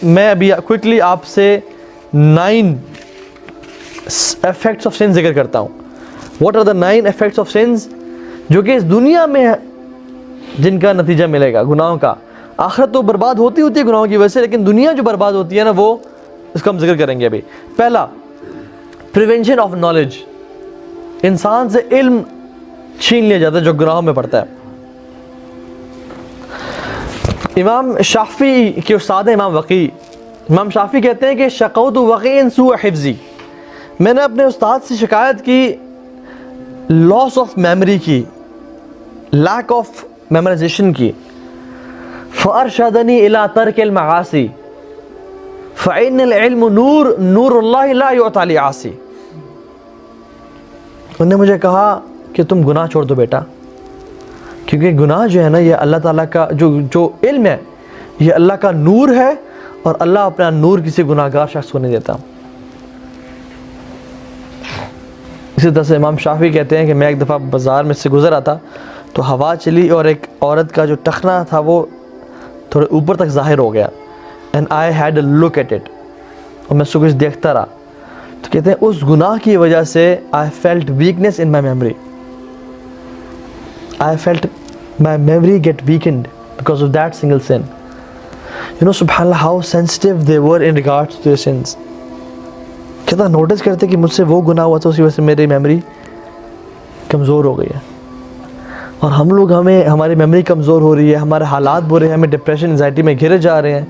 मैं अभी क्विकली आपसे 9 इफेक्ट्स ऑफ सिन जिक्र करता हूँ। What are the 9 effects of sins जो कि इस दुनिया में जिनका नतीजा मिलेगा गुनाहों का। आखिरत तो बर्बाद होती है गुनाहों की वजह से, लेकिन दुनिया जो बर्बाद होती है ना, वो इसका हम जिक्र करेंगे अभी। पहला, प्रिवेंशन ऑफ नॉलेज। इंसान से इल्म छीन लिया जाता है जो गुनाहों में पड़ता है। इमाम शाफी के उस्ताद इमाम वकी, इमाम शाफी कहते हैं कि शक़ौत वक़ीन सूअ हिफ्ज़ी, मैंने अपने उस्ताद से शिकायत की लॉस ऑफ मेमोरी की, लैक ऑफ मेमोराइजेशन की। फ़अरशदनी इला तर्किल मआसी फ़इन्नल इल्म नूर नूरुल्लाहि ला युअता लिआसी। उन्होंने मुझे कहा कि तुम गुनाह छोड़ दो बेटा, क्योंकि गुनाह जो है ना, ये अल्लाह ताला का जो इल्म है, ये अल्लाह का नूर है, और अल्लाह अपना नूर किसी गुनाहगार शख्स को नहीं देता। इसी तरह से इमाम शाफी कहते हैं कि मैं एक दफ़ा बाज़ार में से गुज़र रहा था, तो हवा चली और एक औरत का जो टखना था वो थोड़े ऊपर तक ज़ाहिर हो गया। And I had a look at it, और मैं उसको कुछ देखता रहा। तो कहते हैं उस गुनाह की वजह से I felt weakness in my memory, I felt my memory get weakened because of that single sin. You know, subhanallah, how sensitive they were in regards to their sins. कितना नोटिस करते कि मुझसे वो गुनाह हुआ था, उसी वजह से मेरी मेमोरी कमज़ोर हो गई है। और हम लोग हमारी मेमोरी कमज़ोर हो रही है, हमारे हालात बुरे हैं, हमें डिप्रेशन एंजाइटी में घिरे जा रहे हैं,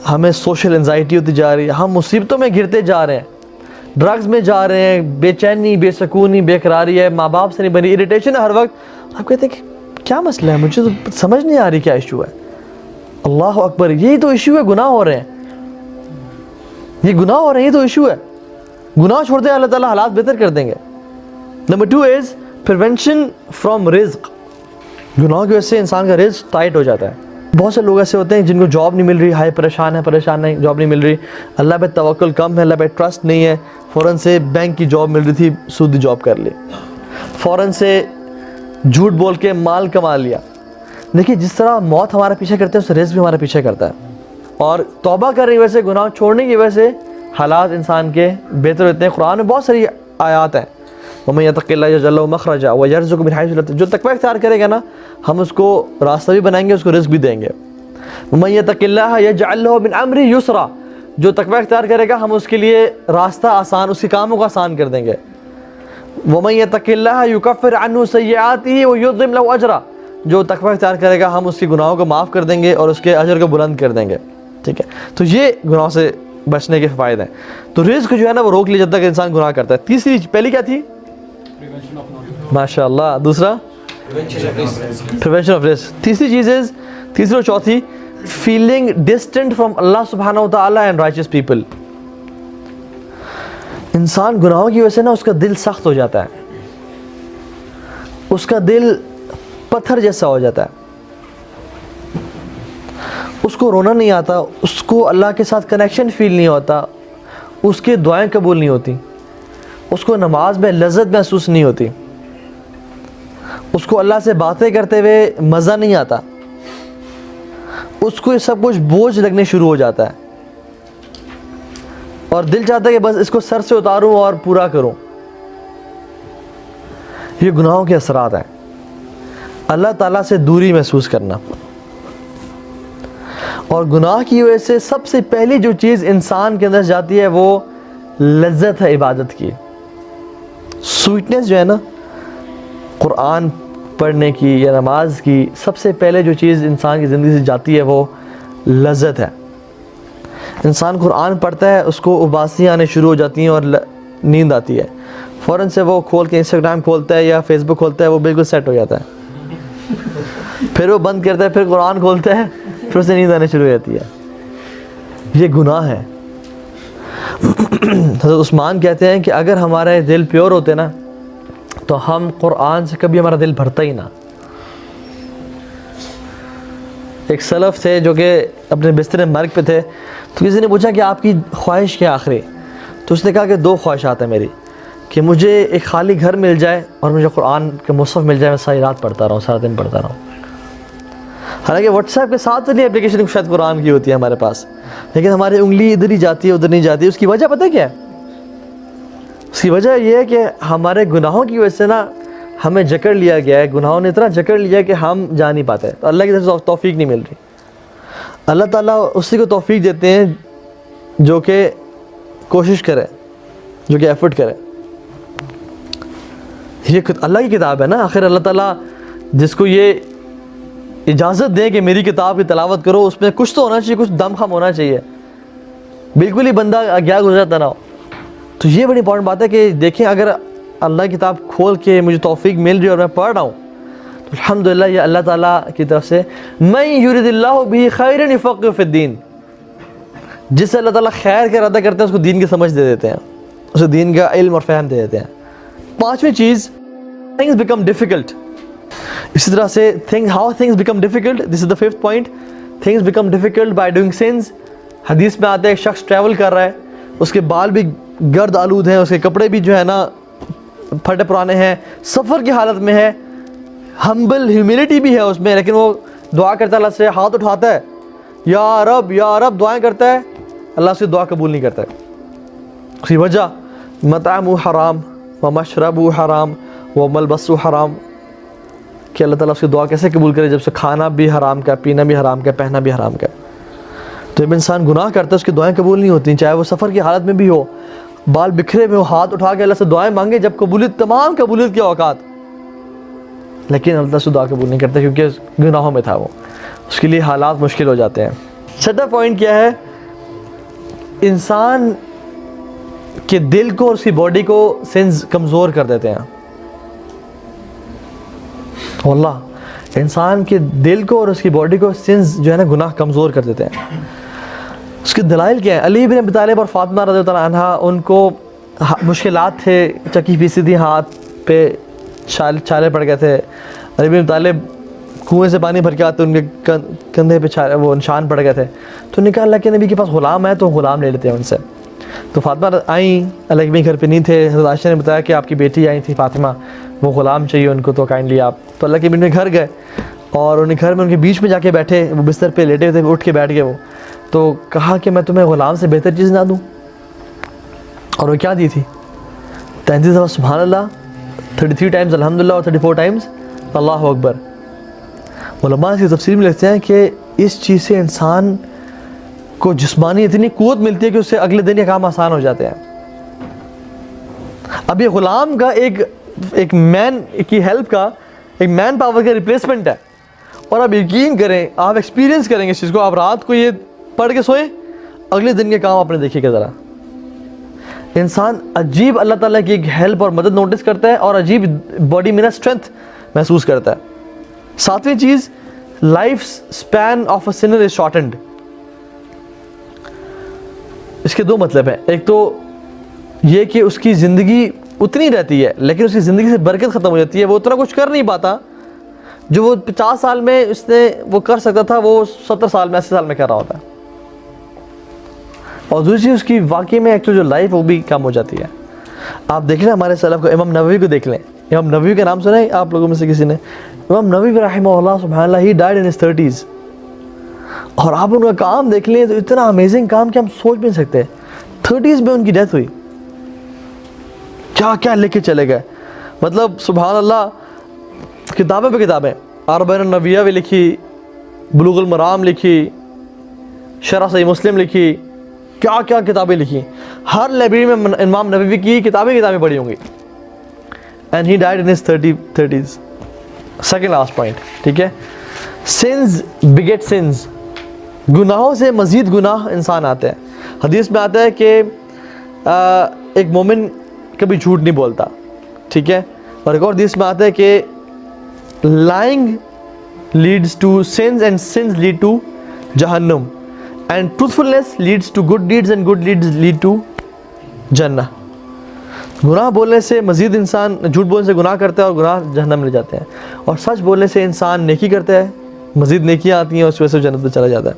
हमें सोशल एंजाइटी होती जा रही है, हम मुसीबतों में घिरते जा रहे हैं, ड्रग्स में जा रहे हैं, बेचैनी, बेसकूनी, बेकरारी है, माँ बाप से नहीं बनी, इरिटेशन है हर वक्त। आप कहते हैं कि क्या मसला है, मुझे तो समझ नहीं आ रही क्या इशू है। अल्लाह अकबर, यही तो इशू है, गुनाह हो रहे हैं, ये गुनाह हो रहे हैं, ये तो इशू है। गुनाह छोड़ते हैं, अल्लाह ताला हालात बेहतर कर देंगे। नंबर 2 इज़ प्रिवेंशन फ्रॉम रिज्क। गुनाह की वजह से इंसान का रिज्क टाइट हो जाता है। बहुत से लोग ऐसे होते हैं जिनको जॉब नहीं मिल रही, हाय परेशान है, जॉब नहीं मिल रही, अल्लाह पे तवक्कुल कम है, अल्लाह पे ट्रस्ट नहीं है, फ़ौरन से बैंक की जॉब मिल रही थी, सूदी जॉब कर ली, फ़ौरन से झूठ बोल के माल कमा लिया। देखिए, जिस तरह मौत हमारा पीछे करते हैं, उससे रिज़्क़ भी हमारा पीछे करता है। और तौबा करने की वजह से, गुनाह छोड़ने की वजह से हालात इंसान के बेहतर होते हैं। कुरान में बहुत सारी आयात हैं, वमन यत्तक़िल्लाह यजअल लहू मख़रजा व यरज़ुक़हु मिन हैसु ला यहतसिब। जो तक़वा इख्तियार करेगा ना, हम उसको रास्ता भी बनाएंगे, उसको रिज़्क़ भी देंगे। वमन यत्तक़िल्लाह यजअल लहू मिन अम्रिही युसरा। जो तक़वा इख्तियार करेगा, हम उसके लिए रास्ता आसान, उसके कामों को आसान कर देंगे। वमन यत्तक़िल्लाह युकफ़्फ़िर अन्हु सय्यआतिही व युअज़्ज़िम लहू अजरा। जो तक़वा इख्तियार करेगा, हम उसके गुनाहों को माफ़ कर देंगे और उसके अजर को बुलंद कर देंगे। ठीक है, तो ये गुनाह से बचने के फ़ायदे हैं। तो रिज़्क़ जो है ना, वो रोक लिया जाता है कि इंसान गुनाह करता है। तीसरी, पहली क्या थी? माशाअल्लाह। दूसरा, प्रिवेंशन ऑफ रिस्क। तीसरी चीज़ इज़, तीसरी और चौथी, फीलिंग डिस्टेंट फ्रॉम अल्लाह सुब्हानहू व तआला एंड राइचियस पीपल। इंसान गुनाहों की वजह से ना, उसका दिल सख्त हो जाता है, उसका दिल पत्थर जैसा हो जाता है, उसको रोना नहीं आता, उसको अल्लाह के साथ कनेक्शन फील नहीं होता, उसकी दुआएं कबूल नहीं होती, उसको नमाज में लज्जत महसूस नहीं होती, उसको अल्लाह से बातें करते हुए मज़ा नहीं आता, उसको ये सब कुछ बोझ लगने शुरू हो जाता है, और दिल चाहता है कि बस इसको सर से उतारूं और पूरा करूं। ये गुनाहों के असरात हैं। अल्लाह ताला से दूरी महसूस करना, और गुनाह की वजह से सबसे पहली जो चीज़ इंसान के अंदर जाती है, वो लज्जत है इबादत की। स्वीटनेस जो है ना, कुरान पढ़ने की या नमाज की, सबसे पहले जो चीज़ इंसान की ज़िंदगी से जाती है, वो लज्जत है। इंसान कुरान पढ़ता है, उसको उबासियाँ आने शुरू हो जाती हैं और नींद आती है, फ़ौरन से वो खोल के इंस्टाग्राम खोलता है या फेसबुक खोलता है, वो बिल्कुल सेट हो जाता है। फिर वो बंद करता है, फिर कुरान खोलता है, फिर उसे नींद आने शुरू हो जाती है। ये गुनाह है। हज़रत उस्मान कहते हैं कि अगर हमारे दिल प्योर होते ना, तो हम कुरान से कभी हमारा दिल भरता ही ना। एक सलफ़ थे जो कि अपने बिस्तर मर्ग पे थे, तो किसी ने पूछा कि आपकी ख्वाहिश क्या आखिरी? तो उसने कहा कि 2 ख्वाहिशात हैं मेरी, कि मुझे एक खाली घर मिल जाए और मुझे कुरान के मुसहफ़ मिल जाए, मैं सारी रात पढ़ता रहूँ, सारा दिन पढ़ता रहूँ। हालांकि व्हाट्सएप के साथ वाली एप्लीकेशन शायद कुरान की होती है हमारे पास, लेकिन हमारी उंगली इधर ही जाती है उधर नहीं जाती। उसकी वजह पता है क्या है? उसकी वजह यह है कि हमारे गुनाहों की वजह से ना हमें जकड़ लिया गया है, गुनाहों ने इतना जकड़ लिया कि हम जा नहीं पाते, तो अल्लाह की तरफ से तौफीक नहीं मिल रही। अल्लाह ताला उसी को तौफीक देते हैं जो कि कोशिश करे, जो कि एफर्ट करे। ये अल्लाह की किताब है ना, आखिर अल्लाह ताला जिसको ये इजाज़त दें कि मेरी किताब की तिलावत करो, उसमें कुछ तो होना चाहिए, कुछ दम खम होना चाहिए, बिल्कुल ही बंदा अज्ञा गुजरता ना हो। तो ये बड़ी इंपॉर्टेंट बात है कि देखें, अगर अल्लाह की किताब खोल के मुझे तौफीक मिल रही है और मैं पढ़ रहा हूँ तो अल्हम्दुलिल्लाह ये अल्लाह ताला की तरफ से मैं युरिदिल्लाहु बिही खैरन युफ़क़्क़िहु फ़िद्दीन, जिससे अल्लाह ताला खैर का इरादा करते हैं उसको दीन की समझ दे देते हैं, उसे दीन का इल्म और फ़हम दे देते हैं। पाँचवीं चीज़, थिंग्स बिकम डिफ़िकल्ट। इसी तरह से how things become difficult, this is the fifth point, things become difficult by doing since. हदीस में आता है एक शख्स ट्रैवल कर रहा है, उसके बाल भी गर्द आलूद हैं, उसके कपड़े भी जो है ना फटे पुराने हैं, सफ़र की हालत में है, हम्बल ह्यूमिलिटी भी है उसमें, लेकिन वो दुआ करता है, अल्लाह से हाथ उठाता है, या रब दुआएं करता है, अल्लाह से दुआ कबूल नहीं करता है। उसकी वजह मतअमु हराम व मशरबु हराम व मलबसु हराम, कि अल्लाह ताला उसकी दुआ कैसे कबूल करे जब से खाना भी हराम का, पीना भी हराम का, पहना भी हराम का। तो जब इंसान गुनाह करता है उसकी दुआएं कबूल नहीं होती, चाहे वो सफ़र की हालत में भी हो, बाल बिखरे हुए हो, हाथ उठा के अल्लाह से दुआएं मांगे, जब कबूलियत तमाम कबूलियत की औकात, लेकिन अल्लाह से दुआ कबूल नहीं करता क्योंकि गुनाहों में था वो, उसके लिए हालात मुश्किल हो जाते हैं। छठा पॉइंट क्या है? इंसान के दिल को और उसकी बॉडी को सेंस कमज़ोर कर देते हैं। वल्लाह इंसान के दिल को और उसकी बॉडी को सेंस जो है ना गुनाह कमज़ोर कर देते हैं। उसके दलाइल क्या है? अली बिन अबी तालिब और फातिमा रज़ियल्लाहु अन्हा, उनको मुश्किलात थे, चक्की पीसी थी, हाथ पे छाले पड़ गए थे। अली बिन अबी तालिब कुएँ से पानी भर के आते, उनके कंधे पे वो निशान पड़ गए थे। तो उन्होंने कहा अल्लाह के नबी के पास ग़ुलाम है तो ग़ुलाम ले लेते हैं उनसे। तो फातिमा आई, अल्लाह के नबी घर पे नहीं थे, हज़रत आयशा ने बताया कि आपकी बेटी आई थी फातिमा, वो ग़ुलाम चाहिए उनको, तो काइंडली आप। तो अल्लाह के नबी घर गए और उन्हें घर में उनके बीच में जाके बैठे, वो बिस्तर पे लेटे थे, उठ के बैठ गए वो। तो कहा कि मैं तुम्हें ग़ुलाम से बेहतर चीज़ ना दूँ, और वो क्या दी थी? 33 दफ़ा सुभान अल्लाह, 33 टाइम्स अल्हम्दुलिल्लाह और 34 टाइम्स अल्लाहु अकबर। उलमा इसकी तफसीर में लिखते हैं कि इस चीज़ से इंसान को जिस्मानी इतनी क़ुव्वत मिलती है कि उससे अगले दिन के काम आसान हो जाते हैं। अब ये ग़ुलाम का एक मैन की हेल्प का, एक मैन पावर का रिप्लेसमेंट है। और आप यकीन करें, आप एक्सपीरियंस करेंगे इस चीज़ को, आप रात को ये पढ़ के सोएं, अगले दिन के काम आपने देखिएगा ज़रा। इंसान अजीब अल्लाह ताला की एक हेल्प और मदद नोटिस करता है और अजीब बॉडी में ना स्ट्रेंथ महसूस करता है। सातवीं चीज़, life span of a sinner is shortened. इसके दो मतलब हैं। एक तो ये कि उसकी ज़िंदगी उतनी रहती है लेकिन उसकी ज़िंदगी से बरकत ख़त्म हो जाती है, वो उतना कुछ कर नहीं पाता जो वो 50 साल में उसने वो कर सकता था, वो 70 साल में 80 साल में कर रहा होता है। और दूसरी चीज़, उसकी वाकई में एक तो जो लाइफ वो भी कम हो जाती है। आप देख लें हमारे सलफ को, इमाम नववी को देख लें। इमाम नववी का नाम सुना है आप लोगों में से किसी ने? इमाम नववी रहमहुल्लाह सुब्हानअल्लाह, he died in his 30s। और आप उनका काम देख लें तो इतना अमेजिंग काम कि हम सोच भी नहीं सकते। 30s में उनकी डेथ हुई, क्या क्या लेके चले गए। मतलब सुब्हानअल्लाह, किताबें पे किताबें, अरबईन नबविया भी लिखी, बुलुगुल मराम लिखी, शरह सही मुस्लिम लिखी, क्या क्या किताबें लिखी। हर लाइब्रेरी में इमाम नबवी की किताबें पढ़ी होंगी। And he died in his 30s। Second last point, ठीक है, सिंस बिगेट सिंस। गुनाहों से मज़ीद गुनाह इंसान आते हैं। हदीस में आता है कि एक मोमिन कभी झूठ नहीं बोलता, ठीक है। और एक और हदीस में आता है कि lying leads to sins and sins lead to jahannam and truthfulness leads to good deeds and good deeds lead to जन्नह। गुनाह बोलने से मज़ीद इंसान, झूठ बोलने से गुनाह करता है और गुनाह जहन्नम में ले जाते हैं, और सच बोलने से इंसान नेकी करता है, मज़ीद नेकियां आती हैं और उस वजह से जन्नत में चला जाता है।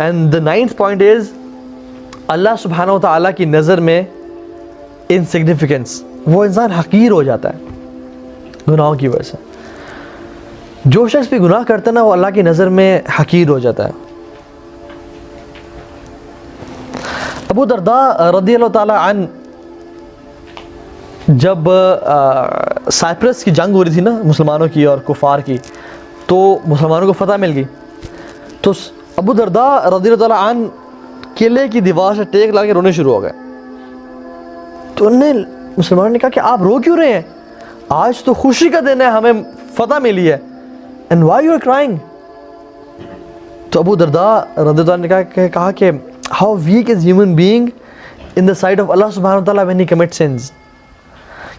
And the 9th point is, अल्लाह सुब्हानहू व तआला की नज़र में इनसिग्निफिकेंस, वो इंसान हकीर हो जाता है गुनाहों की वजह से। जो शख्स भी गुनाह करता है ना, वो अल्लाह की नज़र में हकीर हो जाता है। अबू दरदा रज़ी अल्लाह ताला अन, जब साइप्रस की जंग हो रही थी ना मुसलमानों की और कुफार की, तो मुसलमानों को फतह मिल गई, तो अबू दरदा रज़ी अल्लाह ताला अन किले की दीवार से टेक ला के रोने शुरू हो गए। तो उन्होंने मुसलमानों ने कहा कि आप रो क्यों रहे हैं, आज तो खुशी का दिन है, हमें फतह मिली है, and why you are crying. तो अबू दरदा रज़ी अल्लाह ताला ने कहा कि how weak is human being in the sight of अल्लाह सुब्हानहू व तआला व्हेन ही कमिट सिंस।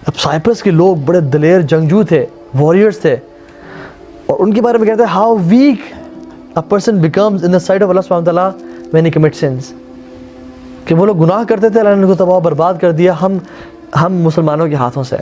अब साइप्रस के लोग बड़े दलेर जंगजू थे, वॉरियर्स थे, और उनके बारे में कहते हैं how weak a person becomes in the sight of अल्लाह सुब्हानहू व तआला व्हेन ही कमिट सिंस, कि वो लोग गुनाह करते थे, अल्लाह ने उनको तबाह बर्बाद कर दिया हम मुसलमानों के हाथों से।